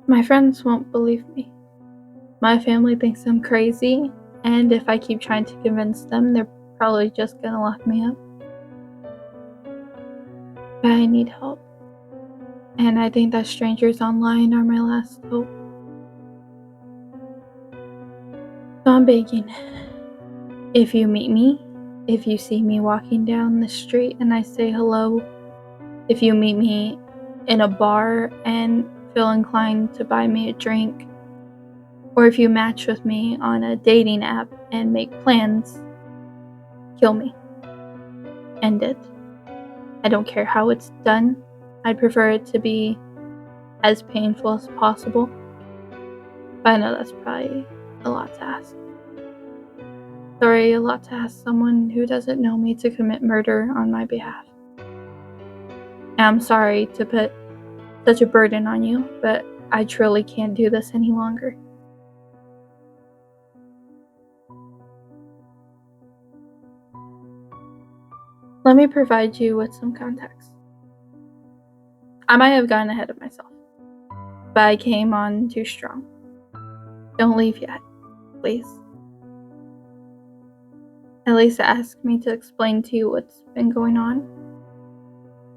My friends won't believe me. My family thinks I'm crazy, and if I keep trying to convince them, they're probably just gonna lock me up. But I need help, and I think that strangers online are my last hope. So I'm begging. If you meet me, if you see me walking down the street and I say hello, if you meet me in a bar and feel inclined to buy me a drink, or if you match with me on a dating app and make plans, kill me. End it. I don't care how it's done. I'd prefer it to be as painful as possible. But I know that's probably a lot to ask. Sorry, a lot to ask someone who doesn't know me to commit murder on my behalf. I'm sorry to put such a burden on you, but I truly can't do this any longer. Let me provide you with some context. I might have gotten ahead of myself, but I came on too strong. Don't leave yet, please. At least ask me to explain to you what's been going on.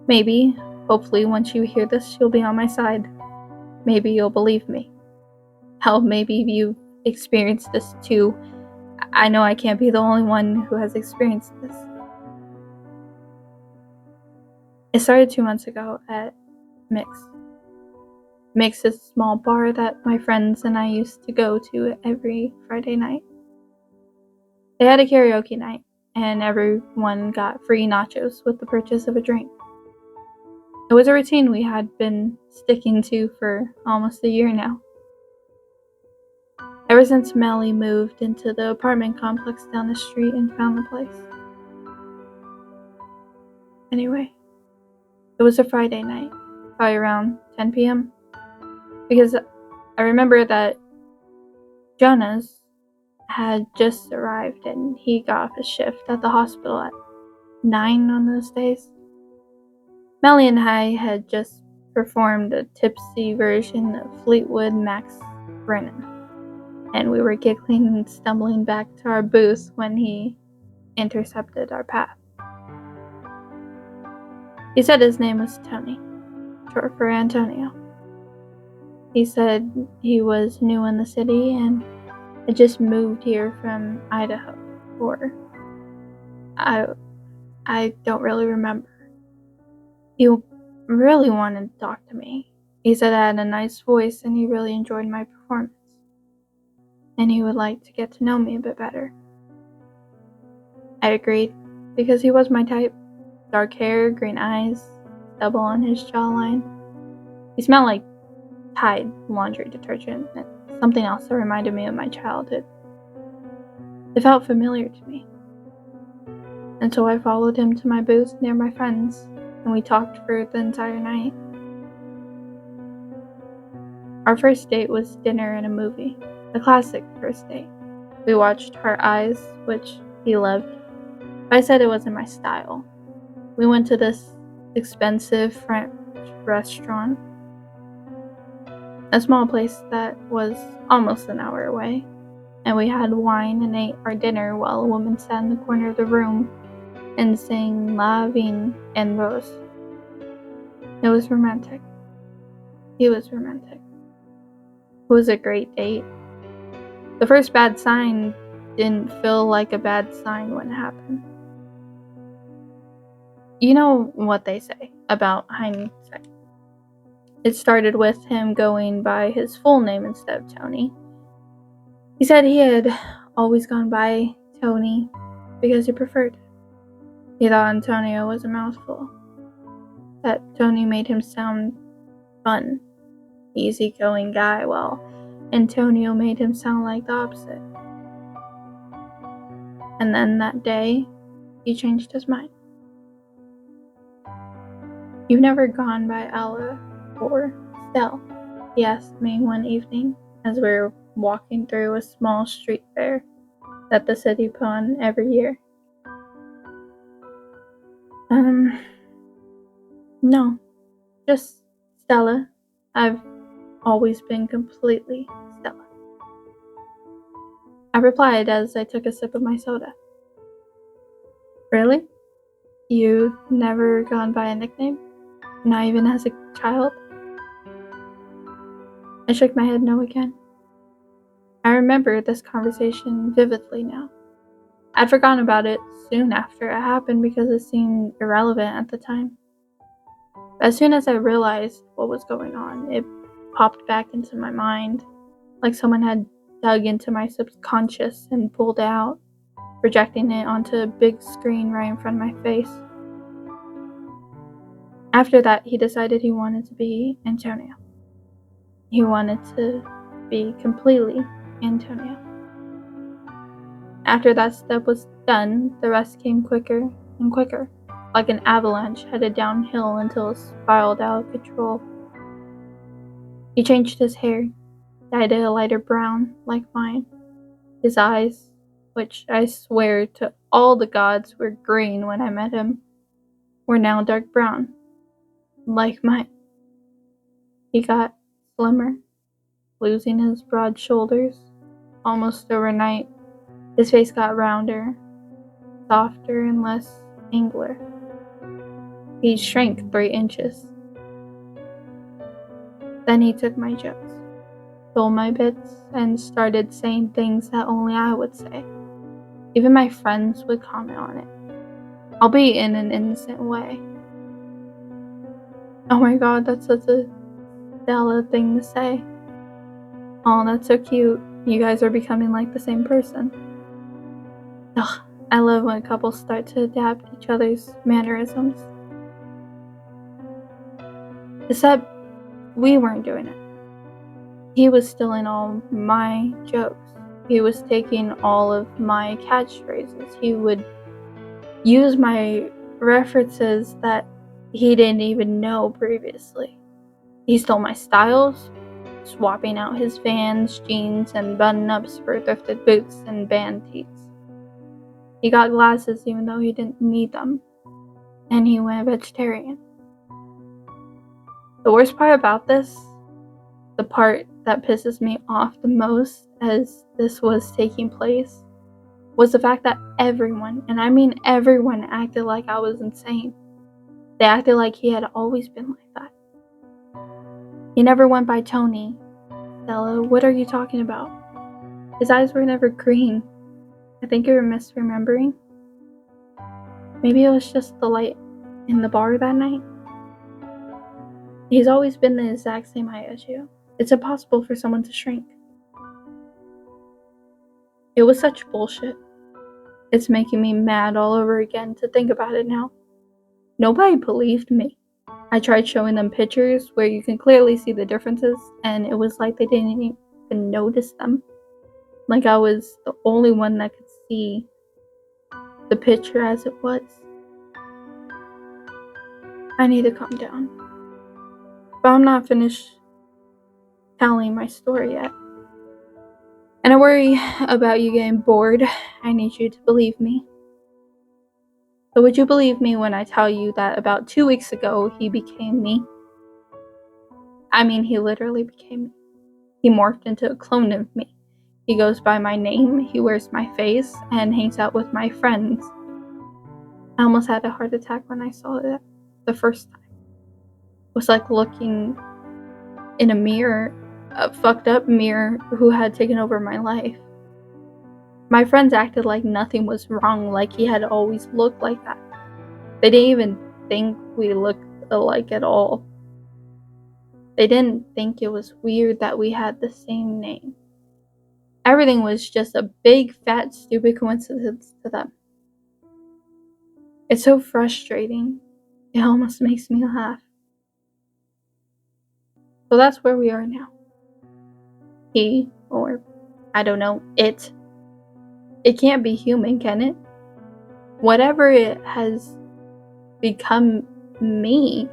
Maybe, hopefully, once you hear this, you'll be on my side. Maybe you'll believe me. Hell, maybe you've experienced this too. I know I can't be the only one who has experienced this. It started 2 months ago at Mix. Mix is a small bar that my friends and I used to go to every Friday night. They had a karaoke night, and everyone got free nachos with the purchase of a drink. It was a routine we had been sticking to for almost a year now. Ever since Melly moved into the apartment complex down the street and found the place. Anyway, it was a Friday night, probably around 10 p.m. Because I remember that Jonas had just arrived and he got off his shift at the hospital at 9 on those days. Melly and I had just performed a tipsy version of Fleetwood Mac's Brennan, and we were giggling and stumbling back to our booth when he intercepted our path. He said his name was Tony, short for Antonio. He said he was new in the city and had just moved here from Idaho, or I don't really remember. He really wanted to talk to me. He said I had a nice voice and he really enjoyed my performance. And he would like to get to know me a bit better. I agreed, because he was my type. Dark hair, green eyes, stubble on his jawline. He smelled like Tide laundry detergent and something else that reminded me of my childhood. It felt familiar to me. And so I followed him to my booth near my friends, and we talked for the entire night. Our first date was dinner and a movie, a classic first date. We watched Her Eyes, which he loved, but I said it wasn't my style. We went to this expensive French restaurant, a small place that was almost an hour away, and we had wine and ate our dinner while a woman sat in the corner of the room and sang La Vie en Rose. It was romantic. He was romantic. It was a great date. The first bad sign didn't feel like a bad sign when it happened. You know what they say about hindsight. It started with him going by his full name instead of Tony. He said he had always gone by Tony because he preferred it. He thought Antonio was a mouthful. That Tony made him sound fun, easygoing guy, while Antonio made him sound like the opposite. And then that day, he changed his mind. "You've never gone by Ella or Stell?" he asked me one evening as we were walking through a small street fair that the city put on every year. No, just Stella. I've always been completely Stella. I replied as I took a sip of my soda. Really? You've never gone by a nickname? Not even as a child? I shook my head no again. I remember this conversation vividly now. I'd forgotten about it soon after it happened because it seemed irrelevant at the time. As soon as I realized what was going on, it popped back into my mind, like someone had dug into my subconscious and pulled it out, projecting it onto a big screen right in front of my face. After that, he decided he wanted to be Antonio. He wanted to be completely Antonio. After that step was done, the rest came quicker and quicker, like an avalanche headed downhill until it spiraled out of control. He changed his hair, dyed it a lighter brown like mine. His eyes, which I swear to all the gods were green when I met him, were now dark brown, like mine. He got slimmer, losing his broad shoulders almost overnight. His face got rounder, softer, and less angular. He shrank 3 inches. Then he took my jokes, stole my bits, and started saying things that only I would say. Even my friends would comment on it, albeit in an innocent way. Oh my god, that's such a Stella thing to say. Oh, that's so cute. You guys are becoming like the same person. Ugh, I love when couples start to adapt each other's mannerisms. Except we weren't doing it. He was stealing all my jokes. He was taking all of my catchphrases. He would use my references that he didn't even know previously. He stole my styles, swapping out his Vans, jeans, and button-ups for thrifted boots and band tees. He got glasses even though he didn't need them, and he went vegetarian. The worst part about this, the part that pisses me off the most as this was taking place, was the fact that everyone, and I mean everyone, acted like I was insane. They acted like he had always been like that. He never went by Tony. Stella, what are you talking about? His eyes were never green. I think you were misremembering. Maybe it was just the light in the bar that night. He's always been the exact same height as you. It's impossible for someone to shrink. It was such bullshit. It's making me mad all over again to think about it now. Nobody believed me. I tried showing them pictures where you can clearly see the differences, and it was like they didn't even notice them. Like I was the only one that could see the picture as it was. I need to calm down. But I'm not finished telling my story yet. And I worry about you getting bored. I need you to believe me. So would you believe me when I tell you that about 2 weeks ago, he became me? I mean, he literally became me. He morphed into a clone of me. He goes by my name, he wears my face, and hangs out with my friends. I almost had a heart attack when I saw it the first time. It was like looking in a mirror, a fucked up mirror who had taken over my life. My friends acted like nothing was wrong, like he had always looked like that. They didn't even think we looked alike at all. They didn't think it was weird that we had the same name. Everything was just a big, fat, stupid coincidence to them. It's so frustrating. It almost makes me laugh. So that's where we are now. He, or I don't know, it can't be human, can it? Whatever it has become me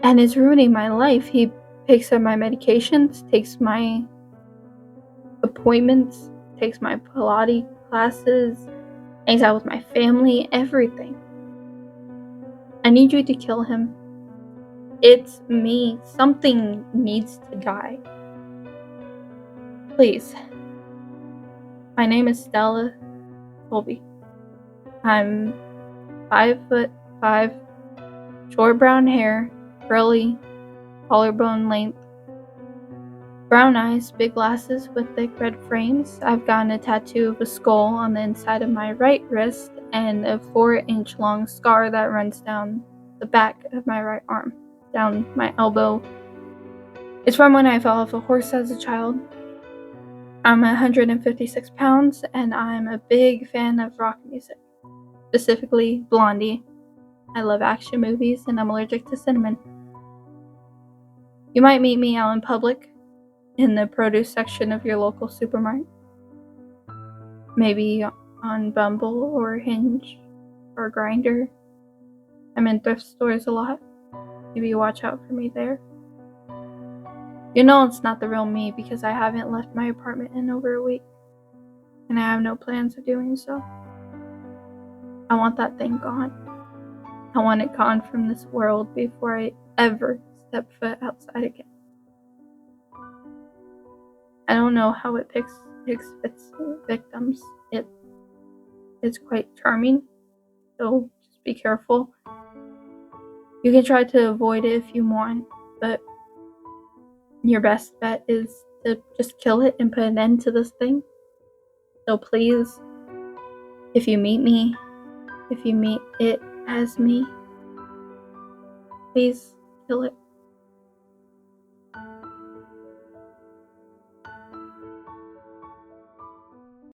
and is ruining my life. He picks up my medications, takes my appointments, takes my Pilates classes, hangs out with my family, everything. I need you to kill him. It's me. Something needs to die. Please. My name is Stella Colby. I'm 5'5", short brown hair, curly, collarbone length, brown eyes, big glasses with thick red frames. I've gotten a tattoo of a skull on the inside of my right wrist and a 4-inch long scar that runs down the back of my right arm, down my elbow. It's from when I fell off a horse as a child. I'm 156 pounds and I'm a big fan of rock music, specifically Blondie. I love action movies and I'm allergic to cinnamon. You might meet me out in public, in the produce section of your local supermarket. Maybe on Bumble or Hinge or Grindr. I'm in thrift stores a lot. Maybe watch out for me there. You know it's not the real me because I haven't left my apartment in over a week. And I have no plans of doing so. I want that thing gone. I want it gone from this world before I ever step foot outside again. I don't know how it picks its victims. It's quite charming, so just be careful. You can try to avoid it if you want, but your best bet is to just kill it and put an end to this thing. So please, if you meet me, if you meet it as me, please kill it.